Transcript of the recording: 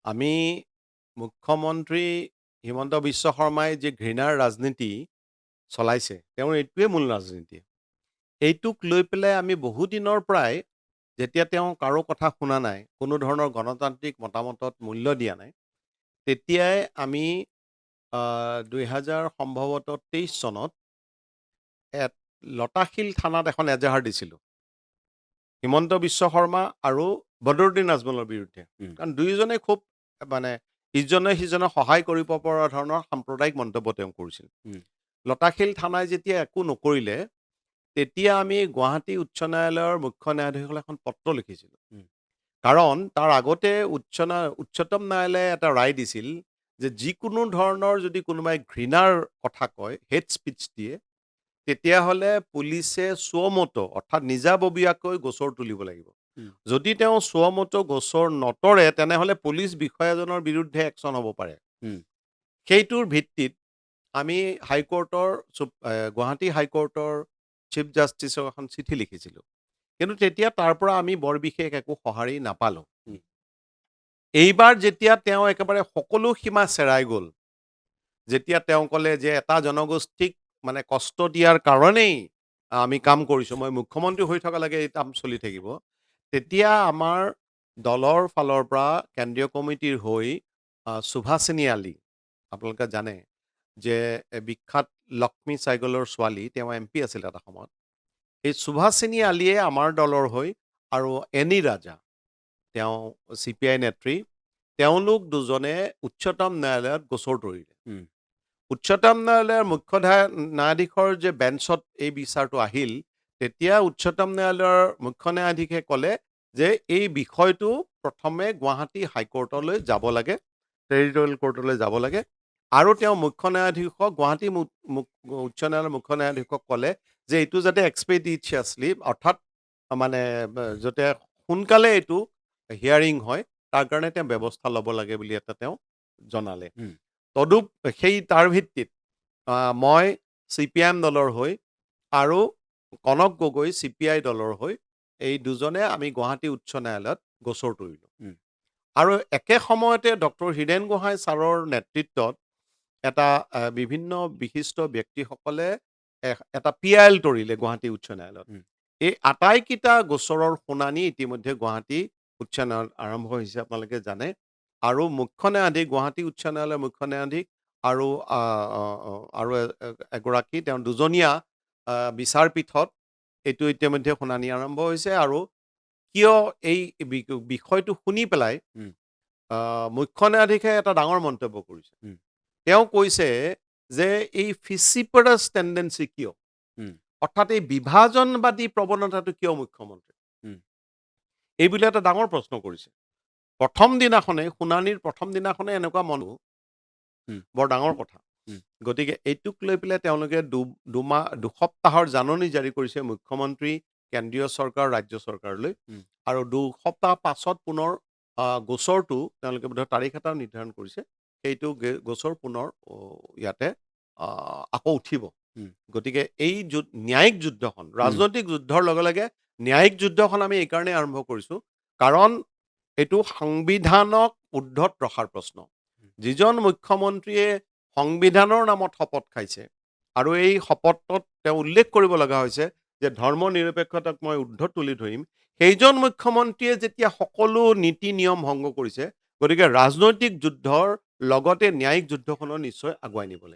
আমি মুখ্যমন্ত্ৰী হিমন্ত বিশ্ব শৰ্মাই যে ঘৃণাৰ ৰাজনীতি চলাইছে, তেওঁৰ এইটোৱে মূল ৰাজনীতি। এইটোক লৈ পেলাই আমি বহুদিনৰ পৰাই যেতিয়া তেওঁ কাৰো কথা শুনা নাই, কোনো ধৰণৰ গণতান্ত্ৰিক মতামতত মূল্য দিয়া নাই, তেতিয়াই আমি ২০০০ সম্ভৱতঃ ২৩ চনত এত লতাশিল থানাত এখন এজাহাৰ দিছিলোঁ। হিমন্ত বিশ্ব শৰ্মা আৰু বদৰুদ্দিন আজমলৰ বিৰুদ্ধে। কাৰণ দুয়োজনে খুব মানে ইজনে সিজনক সহায় কৰিব পৰা ধৰণৰ সাম্প্ৰদায়িক মন্তব্য তেওঁ কৰিছিল। লতাশিল থানাই যেতিয়া একো নকৰিলে, তেতিয়া আমি গুৱাহাটী উচ্চ ন্যায়ালয়ৰ মুখ্য ন্যায়াধীশলৈ এখন পত্ৰ লিখিছিলোঁ। কাৰণ তাৰ আগতে উচ্চতম ন্যায়ালয়ে এটা ৰায় দিছিল যে যিকোনো ধৰণৰ যদি কোনোবাই ঘৃণাৰ কথা কয়, হেট স্পীচ দিয়ে, তেতিয়াহ'লে পুলিচে সুমোটো অৰ্থাৎ নিজাববীয়াকৈ গোচৰ তুলিব লাগিব। যদি তেওঁ সুমোটো গোচৰ নতৰে, তেনেহ'লে পুলিচ বিষয়াজনৰ বিৰুদ্ধে একশ্যন হ'ব পাৰে। সেইটোৰ ভিত্তিত আমি গুৱাহাটী হাইকোৰ্টৰ চিফ জাষ্টিছক এখন চিঠি লিখিছিলোঁ। কিন্তু তেতিয়া তাৰ পৰা আমি বৰ বিশেষ একো সঁহাৰি নাপালোঁ। এইবাৰ যেতিয়া তেওঁ একেবাৰে সকলো সীমা চেৰাই গ'ল, যেতিয়া তেওঁ ক'লে যে এটা জনগোষ্ঠীক মানে কষ্ট দিয়াৰ কাৰণেই আমি কাম কৰিছোঁ, মই মুখ্যমন্ত্ৰী হৈ থকালৈকে এই কাম চলি থাকিব, তেতিয়া আমাৰ দলৰ ফালৰ পৰা কেন্দ্ৰীয় কমিটিৰ হৈ সুভাষিনী আলি, আপোনালোকে জানে যে বিখ্যাত লক্ষ্মী চাইগলৰ ছোৱালী, তেওঁ MP আছিল এটা সময়ত, এই সুভাষিনী আলিয়ে আমাৰ দলৰ হৈ আৰু এনি ৰাজা, তেওঁ CPI নেত্ৰী, তেওঁলোক দুজনে উচ্চতম ন্যায়ালয়ত গোচৰ তৰিলে। উচ্চতম ন্যায়ালয়ৰ মুখ্য ন্যায়াধীশৰ যে বেঞ্চত এই বিচাৰটো আহিল, তেতিয়া উচ্চতম ন্যায়ালয়ৰ মুখ্য ন্যায়াধীশে ক'লে যে এই বিষয়টো প্ৰথমে গুৱাহাটী হাইকোৰ্টলৈ যাব লাগে, টেৰিটৰিয়েল কোৰ্টলৈ যাব লাগে, আৰু তেওঁ মুখ্য ন্যায়াধীশক গুৱাহাটী উচ্চ ন্যায়ালয়ৰ মুখ্য ন্যায়াধীশক ক'লে যে এইটো যাতে এক্সপেডিচিয়াছলি অৰ্থাৎ মানে যাতে সোনকালে এইটো হিয়াৰিং হয়, তাৰ কাৰণে তেওঁ ব্যৱস্থা ল'ব লাগে বুলি এটা তেওঁ জনালে। সেই তাৰ ভিত্তিত মই CPIM দলৰ হৈ আৰু কনক গগৈ CPI দলৰ হৈ এই দুজনে আমি গুৱাহাটী উচ্চ ন্যায়ালয়ত গোচৰ তৰিলোঁ। আৰু একে সময়তে ডক্টৰ হীৰেণ গোহাঁই ছাৰৰ নেতৃত্বত এটা বিভিন্ন বিশিষ্ট ব্যক্তিসকলে এটা PIL তৰিলে গুৱাহাটী উচ্চ ন্যায়ালয়ত। এই আটাইকেইটা গোচৰৰ শুনানি ইতিমধ্যে গুৱাহাটী উচ্চ ন্যায়ালয়ত আৰম্ভ হৈছে, আপোনালোকে জানে। আৰু মুখ্য ন্যায়াধীশ, গুৱাহাটী উচ্চ ন্যায়ালয়ৰ মুখ্য ন্যায়াধীশ আৰু এগৰাকী তেওঁ দুজনীয়া বিচাৰপীঠত এইটো ইতিমধ্যে শুনানি আৰম্ভ হৈছে। আৰু কিয় এই বিষয়টো শুনি পেলাই মুখ্য ন্যায়াধীশে এটা ডাঙৰ মন্তব্য কৰিছে। তেওঁ কৈছে যে এই ফিচিপাৰাছ টেণ্ডেঞ্চি কিয়, অৰ্থাৎ এই বিভাজনবাদী প্ৰৱণতাটো কিয় মুখ্যমন্ত্ৰী, এইবুলি এটা ডাঙৰ প্ৰশ্ন কৰিছে। শুনানিৰ প্ৰথম দিনাখনে এনেকুৱা বৰ ডাঙৰ কথা। গতিকে এইটোক লৈ পেলাই তেওঁলোকে দুসপ্তাহৰ জাননী জাৰি কৰিছে মুখ্যমন্ত্ৰী, কেন্দ্ৰীয় চৰকাৰ, ৰাজ্য চৰকাৰলৈ। আৰু 2 সপ্তাহ পাছত পুনৰ গোচৰটো তেওঁলোকে বোধহয় তাৰিখ এটা নিৰ্ধাৰণ কৰিছে, সেইটো গোচৰ পুনৰ ইয়াতে আকৌ উঠিব। গতিকে এই ন্যায়িক যুদ্ধখন, ৰাজনৈতিক যুদ্ধৰ লগে লগে ন্যায়িক যুদ্ধখন আমি এইকাৰণেই আৰম্ভ কৰিছোঁ, কাৰণ এইটো সংবিধানক উৰ্দ্ধত ৰখাৰ প্ৰশ্ন। যিজন মুখ্যমন্ত্ৰীয়ে সংবিধানৰ নামত শপত খাইছে, আৰু এই শপতত তেওঁ উল্লেখ কৰিব লগা হৈছে যে ধৰ্ম নিৰপেক্ষতাক মই উৰ্দ্ধত তুলি ধৰিম, সেইজন মুখ্যমন্ত্ৰীয়ে যেতিয়া সকলো নীতি নিয়ম ভংগ কৰিছে, গতিকে ৰাজনৈতিক যুদ্ধৰ লগতে ন্যায়িক যুদ্ধখনো নিশ্চয় আগুৱাই নিব লাগিব।